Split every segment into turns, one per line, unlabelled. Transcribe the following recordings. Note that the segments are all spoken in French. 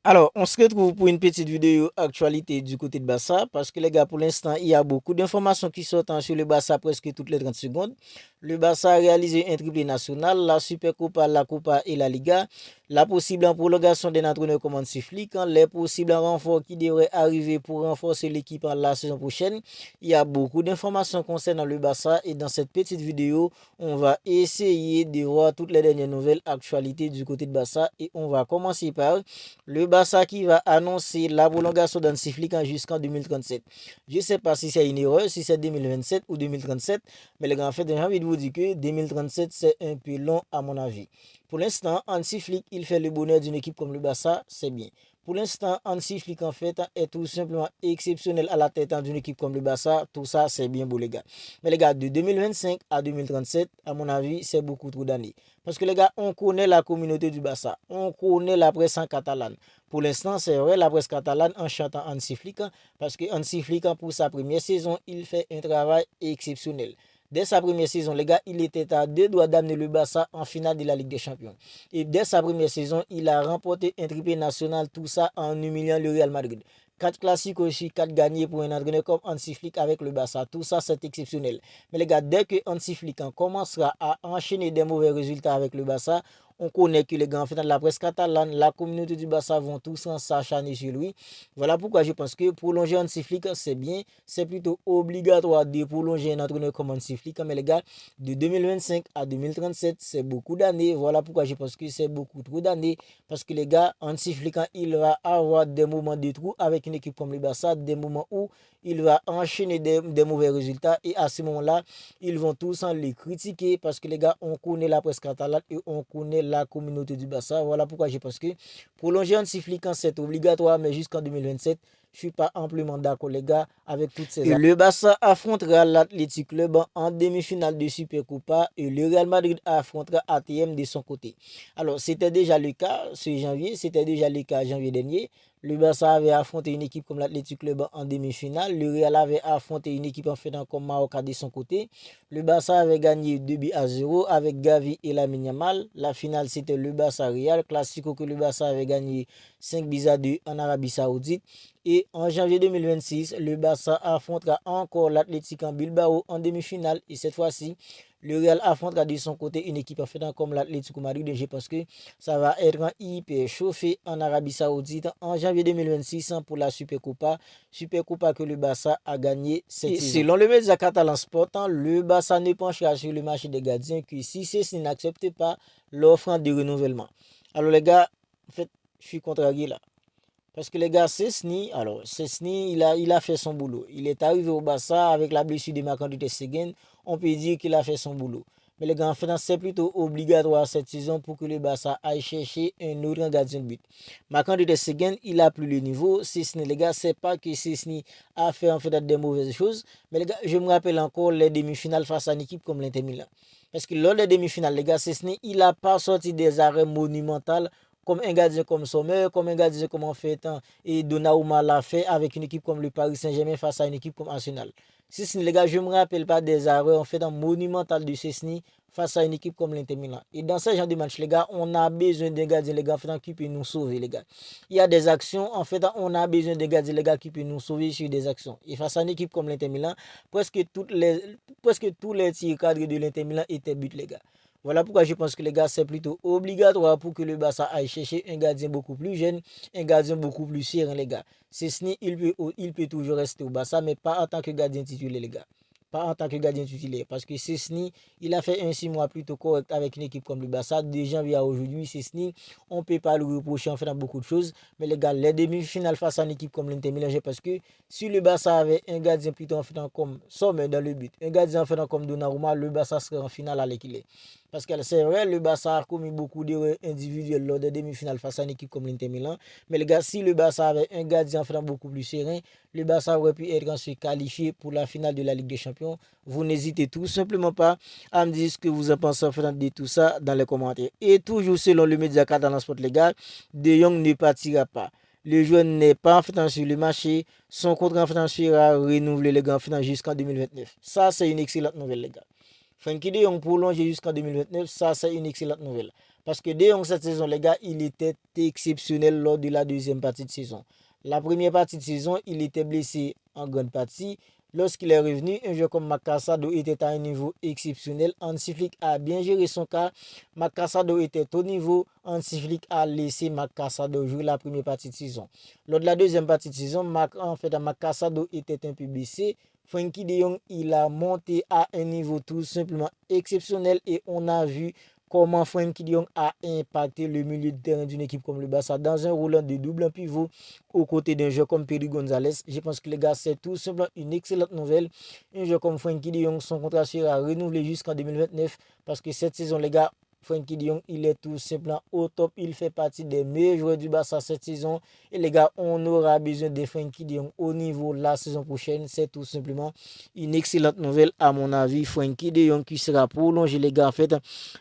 Alors, on se retrouve pour une petite vidéo actualité du côté de Barça parce que les gars, pour l'instant, il y a beaucoup d'informations qui sortent sur le Barça presque toutes les 30 secondes. Le Barça a réalisé un triplé national, la Supercopa, la Copa et la Liga. La possible en prolongation d'un entraîneur comme Hansi Flick, les possibles renforts qui devraient arriver pour renforcer l'équipe la saison prochaine. Il y a beaucoup d'informations concernant le Barça et dans cette petite vidéo, on va essayer de voir toutes les dernières nouvelles actualités du côté de Barça et on va commencer par le Barça qui va annoncer la prolongation d'Hansi Flick jusqu'en 2037. Je ne sais pas si c'est une erreur, si c'est 2027 ou 2037, mais les gars, en fait, j'ai envie de vous dire que 2037, c'est un peu long à mon avis. Pour l'instant, Hansi Flick, il fait le bonheur d'une équipe comme le Barça, c'est bien. Pour l'instant, Hansi Flick, en fait, est tout simplement exceptionnel à la tête d'une équipe comme le Barça. Tout ça, c'est bien beau, les gars. Mais les gars, de 2025 à 2037, à mon avis, c'est beaucoup trop d'années. Parce que les gars, on connaît la communauté du Barça. On connaît la presse en catalane. Pour l'instant, c'est vrai, la presse catalane en chantant Hansi Flick. Parce que Hansi Flick, pour sa première saison, il fait un travail exceptionnel. Dès sa première saison, les gars, il était à 2 doigts d'amener le Barça en finale de la Ligue des Champions. Et dès sa première saison, il a remporté un triplé national, tout ça en humiliant le Real Madrid. 4 classiques aussi, 4 gagnés pour un entraîneur comme Hansi Flick avec le Barça. Tout ça, c'est exceptionnel. Mais les gars, dès que Hansi Flick commencera à enchaîner des mauvais résultats avec le Barça, on connaît que les gars, en fait, la presse catalane, la communauté du Barça vont tous s'acharner sur lui. Voilà pourquoi je pense que prolonger Hansi Flick, c'est bien. C'est plutôt obligatoire de prolonger un entraîneur comme Hansi Flick. Mais les gars, de 2025 à 2037, c'est beaucoup d'années. Voilà pourquoi je pense que c'est beaucoup trop d'années. Parce que les gars, Hansi Flick, il va avoir des moments de trou avec une équipe comme le Barça, des moments où il va enchaîner des mauvais résultats. Et à ce moment-là, ils vont tous les critiquer parce que les gars, on connaît la presse catalane et on connaît la communauté du Barça. Voilà pourquoi je pense que prolonger Hansi Flick, c'est obligatoire, mais jusqu'en 2027, je ne suis pas amplement d'accord, les gars, avec toutes ces... Le Barça affrontera l'Athletic Club en demi-finale de Supercopa et le Real Madrid affrontera ATM de son côté. Alors, c'était déjà le cas ce janvier, c'était déjà le cas janvier dernier. Le Barça avait affronté une équipe comme l'Athletic Club en demi-finale. Le Real avait affronté une équipe en fait comme Marocca de son côté. Le Barça avait gagné 2-0 avec Gavi et Lamine Yamal. La finale, c'était le Barça-Real. Classico que le Barça avait gagné 5-2 en Arabie Saoudite. Et en janvier 2026, le Barça affrontera encore l'Athletic en Bilbao en demi-finale. Et cette fois-ci, le Real affrontera de son côté une équipe en fait comme l'Atlético Madrid. Je pense que ça va être hyper chauffé en Arabie Saoudite en janvier 2026 pour la Supercopa. Supercopa que le Barça a gagné cette saison. Selon le média catalan Sport, le Barça ne penchera sur le marché des gardiens que si ceux-ci n'acceptent pas l'offre de renouvellement. Alors les gars, en fait, je suis contrarié là. Parce que les gars, Szczęsny, alors Szczęsny, il a fait son boulot. Il est arrivé au Barça avec la blessure de Marc-André ter Stegen. On peut dire qu'il a fait son boulot. Mais les gars, en fait, c'est plutôt obligatoire cette saison pour que le Barça aille chercher un autre gardien de but. Marc-André ter Stegen, il a plus le niveau. Szczęsny, les gars, c'est pas que Szczęsny a fait en fait des mauvaises choses. Mais les gars, je me rappelle encore les demi-finales face à une équipe comme l'Inter Milan. Parce que lors des demi-finales, les gars, Szczęsny, il n'a pas sorti des arrêts monumentaux comme un gardien comme Sommer, comme un gardien comme en fait et Donnarumma l'a fait avec une équipe comme le Paris Saint-Germain face à une équipe comme Arsenal. Szczęsny, les gars, je ne me rappelle pas des arrêts en fait monumental de Szczęsny face à une équipe comme l'Inter Milan. Et dans ce genre de match, les gars, on a besoin d'un gardien, les gars, qui peut nous sauver, les gars. Il y a des actions, en fait, on a besoin d'un gardien, les gars, qui peut nous sauver sur des actions. Et face à une équipe comme l'Inter Milan, presque tous les tirs cadres de l'Inter Milan étaient buts, les gars. Voilà pourquoi je pense que les gars, c'est plutôt obligatoire pour que le Barça aille chercher un gardien beaucoup plus jeune, un gardien beaucoup plus serein, les gars. Szczęsny, il peut toujours rester au Barça, mais pas en tant que gardien titulaire, les gars. Pas en tant que gardien titulaire. Parce que Szczęsny, il a fait un 6 mois plutôt correct avec une équipe comme le Barça. De janvier à aujourd'hui, Szczęsny, on ne peut pas le reprocher en faisant beaucoup de choses. Mais les gars, les demi-finales face à une équipe comme l'Inter Milan, parce que si le Barça avait un gardien plutôt en faisant comme Sommer dans le but, un gardien en faisant comme Donnarumma, le Barça serait en finale avec qu'il est. Parce que c'est vrai, le Barça a commis beaucoup d'erreurs individuelles lors des demi-finales face à une équipe comme l'Inter Milan. Mais les gars, si le Barça avait un gardien en beaucoup plus serein, le Barça aurait pu être ensuite qualifié pour la finale de la Ligue des Champions. Vous n'hésitez tout simplement pas à me dire ce que vous en pensez de tout ça dans les commentaires. Et toujours selon le média catalan Sport, les gars, De Jong ne partira pas. Le joueur n'est pas en fait sur le marché. Son contrat en fait sera renouvelé les gars jusqu'en 2029. Ça, c'est une excellente nouvelle, les gars. Frenkie de Jong prolongé jusqu'en 2029, ça c'est une excellente nouvelle. Parce que De Jong, cette saison, les gars, il était exceptionnel lors de la deuxième partie de saison. La première partie de saison, il était blessé en grande partie. Lorsqu'il est revenu, un joueur comme Marc Casado était à un niveau exceptionnel. Hansi Flick a bien géré son cas. Marc Casado était au niveau. Hansi Flick a laissé Marc Casado jouer la première partie de saison. Lors de la deuxième partie de saison, Marc Casado était un peu blessé. Frenkie de Jong, il a monté à un niveau tout simplement exceptionnel et on a vu comment Frenkie de Jong a impacté le milieu de terrain d'une équipe comme le Barça dans un rôle de double pivot aux côtés d'un joueur comme Pedri Gonzalez. Je pense que les gars, c'est tout simplement une excellente nouvelle. Un joueur comme Frenkie de Jong, son contrat sera renouvelé jusqu'en 2029 parce que cette saison, les gars, Frenkie de Jong, il est tout simplement au top. Il fait partie des meilleurs joueurs du Barça cette saison. Et les gars, on aura besoin de Frenkie de Jong au niveau la saison prochaine. C'est tout simplement une excellente nouvelle à mon avis. Frenkie de Jong qui sera prolongé, les gars, en fait,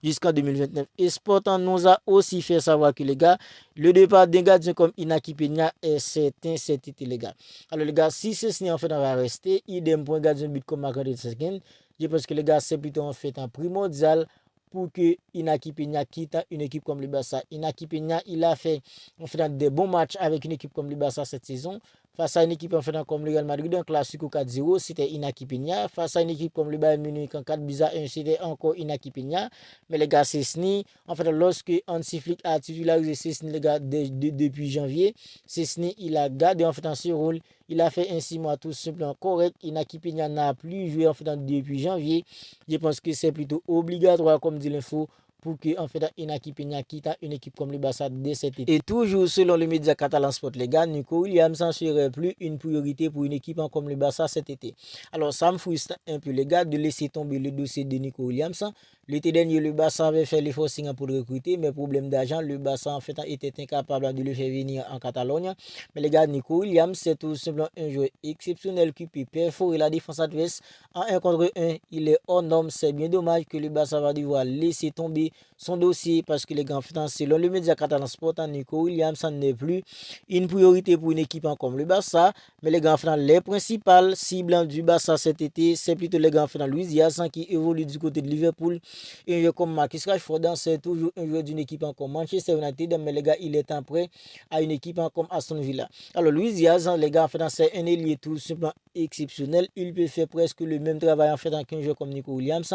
jusqu'en 2029. Et Sporting nous a aussi fait savoir que, les gars, le départ d'un gardien comme Inaki Peña est certain cet été, les gars. Alors, les gars, si Szczesny en fait on va rester, idem pour un gardien de but comme Marc-André Ter Stegen, je pense que les gars, c'est plutôt en fait un primordial pour que Inaki Peña quitte une équipe comme le Barça. Inaki Peña, il a fait en fait des bons matchs avec une équipe comme le Barça cette saison. Face à une équipe en fait comme le Real Madrid, un classico 4-0, c'était Inaki Peña. Face à une équipe comme le Bayern Munich en 4-1, c'était encore Inaki Peña. Mais les gars, Szczesny, en fait, lorsque Hansi Flick a titularisé Szczesny, les gars, depuis janvier, Szczesny, il a gardé en fait ce rôle. Il a fait un 6 mois tout simplement correct. Inaki Peña n'a plus joué en fait depuis janvier. Je pense que c'est plutôt obligatoire, comme dit l'info, pour que en fait Inaki Peña quitte une équipe comme le Barça dès cet été. Et toujours selon le média catalan Sport, les gars, Nico Williams ne serait plus une priorité pour une équipe comme le Barça cet été. Alors ça me frustre un peu, les gars, de laisser tomber le dossier de Nico Williams. L'été dernier, le Barça avait fait l'effort pour le recruter, mais problème d'argent, le Barça en fait était incapable de le faire venir en Catalogne. Mais les gars, Nico Williams, c'est tout simplement un joueur exceptionnel qui peut perforer la défense adverse en 1 contre 1. Il est hors norme. C'est bien dommage que le Barça va devoir laisser tomber son dossier parce que les gars, selon le média catalan Sport, Nico Williams n'est plus une priorité pour une équipe comme le Barça. Mais les gars, les principales cibles du Barça cet été, c'est plutôt les gars, Luis Diaz qui évolue du côté de Liverpool. Un joueur comme Marcus Rashford, c'est toujours un joueur d'une équipe comme Manchester United, mais les gars, il est en prêt à une équipe comme Aston Villa. Alors, Luis Diaz, les gars, c'est un ailier tout simplement exceptionnel. Il peut faire presque le même travail en fait qu'un joueur comme Nico Williams.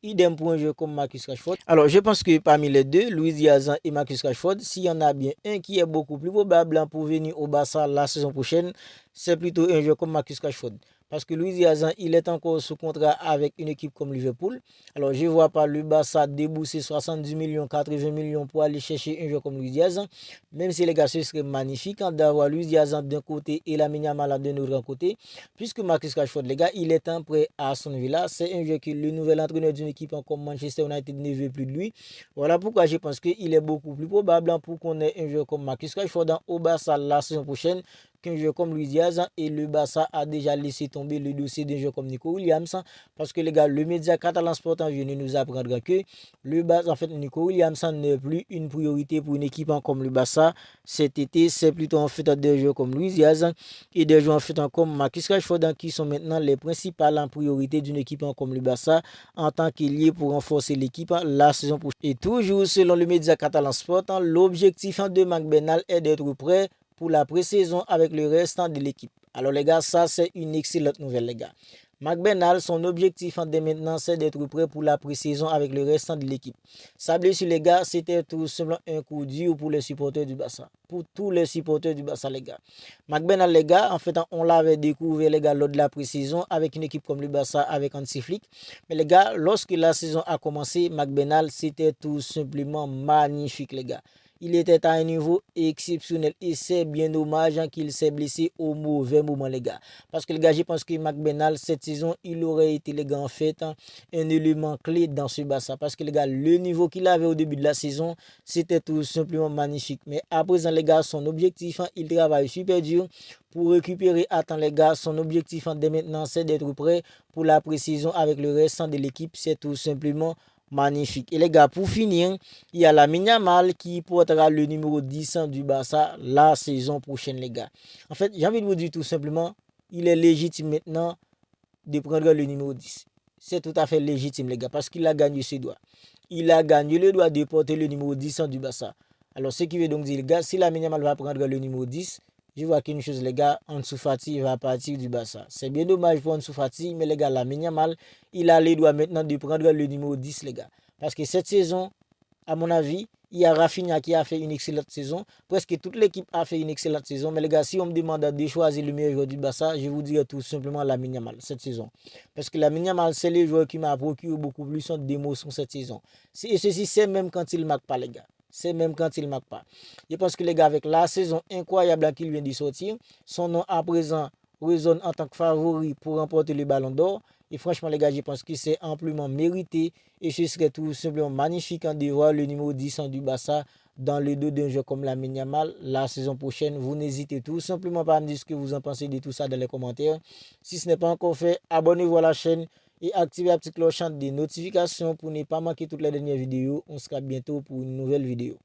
Idem pour un joueur comme Marcus Rashford. Alors, je pense que parmi les deux, Luis Diaz et Marcus Rashford, s'il y en a bien un qui est beaucoup plus probable pour venir au Barça la saison prochaine, c'est plutôt un joueur comme Marcus Rashford. Parce que Luis Diaz, il est encore sous contrat avec une équipe comme Liverpool. Alors, je ne vois pas le Barça débourser 70 millions, 80 millions pour aller chercher un joueur comme Luis Diaz. Même si les gars, ce serait magnifique d'avoir Luis Diaz d'un côté et Lamine Yamal de l'autre côté. Puisque Marcus Rashford, les gars, il est en prêt à Aston Villa. C'est un joueur que le nouvel entraîneur d'une équipe comme Manchester United ne veut plus de lui. Voilà pourquoi je pense qu'il est beaucoup plus probable pour qu'on ait un joueur comme Marcus Rashford au Barça la saison prochaine qu'un joueur comme Luis Diaz. Et le Barça a déjà laissé tomber le dossier d'un joueur comme Nico Williams. Parce que les gars, le média catalan Sport vient de nous apprendre que le Barça, en fait, Nico Williams n'est plus une priorité pour une équipe comme le Barça cet été. C'est plutôt en fait des joueurs comme Luis Diaz et des joueurs en fait comme Marcus Rashford qui sont maintenant les principales en priorité d'une équipe comme le Barça en tant qu'ailier pour renforcer l'équipe la saison prochaine. Et toujours selon le média catalan Sport, l'objectif de Marc Bernal est d'être prêt pour la pré-saison avec le restant de l'équipe. Alors les gars, ça c'est une excellente nouvelle les gars. Marc Bernal, son objectif dès maintenant, c'est d'être prêt pour la pré-saison avec le restant de l'équipe. Sa blessure, les gars, c'était tout simplement un coup dur pour les supporters du Barça. Pour tous les supporters du Barça, les gars. Marc Bernal, les gars, en fait, on l'avait découvert, les gars, lors de la pré-saison avec une équipe comme le Barça, avec Hansi Flick. Mais les gars, lorsque la saison a commencé, Marc Bernal, c'était tout simplement magnifique, les gars. Il était à un niveau exceptionnel et c'est bien dommage qu'il s'est blessé au mauvais moment, les gars. Parce que les gars, je pense que Marc Bernal, cette saison, il aurait été, les gars, en fait, un élément clé dans ce Barça. Parce que les gars, le niveau qu'il avait au début de la saison, c'était tout simplement magnifique. Mais à présent, les gars, son objectif, il travaille super dur pour récupérer. Attends, les gars, son objectif dès maintenant, c'est d'être prêt pour la pré-saison avec le restant de l'équipe. C'est tout simplement magnifique. Et les gars, pour finir, il y a Lamine Yamal qui portera le numéro 10 du Barça la saison prochaine, les gars. En fait, j'ai envie de vous dire tout simplement, il est légitime maintenant de prendre le numéro 10. c'est tout à fait légitime, les gars, parce qu'il a gagné ce droit. Il a gagné le droit de porter le numéro 10 du Barça. Alors, ce qui veut donc dire, les gars, si Lamine Yamal va prendre le numéro 10, je vois qu'une chose, les gars, Ansu Fati va partir du Barça. C'est bien dommage pour Ansu Fati, mais les gars, Lamine Yamal, il a le droit maintenant de prendre le numéro 10, les gars. Parce que cette saison, à mon avis, il y a Rafinha qui a fait une excellente saison. Presque toute l'équipe a fait une excellente saison. Mais les gars, si on me demande de choisir le meilleur joueur du Barça, je vous dirais tout simplement Lamine Yamal cette saison. Parce que Lamine Yamal, c'est le joueur qui m'a procuré beaucoup plus d'émotions cette saison. Et ceci, c'est même quand il ne marque pas, les gars. C'est même quand il ne marque pas. Je pense que les gars, avec la saison incroyable qu'il vient de sortir, son nom à présent résonne en tant que favori pour remporter le Ballon d'Or. Et franchement, les gars, je pense que c'est amplement mérité. Et ce serait tout simplement magnifique de voir le numéro 10 du Barça dans le dos d'un joueur comme Lamine Yamal la saison prochaine. Vous n'hésitez tout simplement pas à me dire ce que vous en pensez de tout ça dans les commentaires. Si ce n'est pas encore fait, abonnez-vous à la chaîne et activez la petite cloche des notifications pour ne pas manquer toutes les dernières vidéos. On se capte bientôt pour une nouvelle vidéo.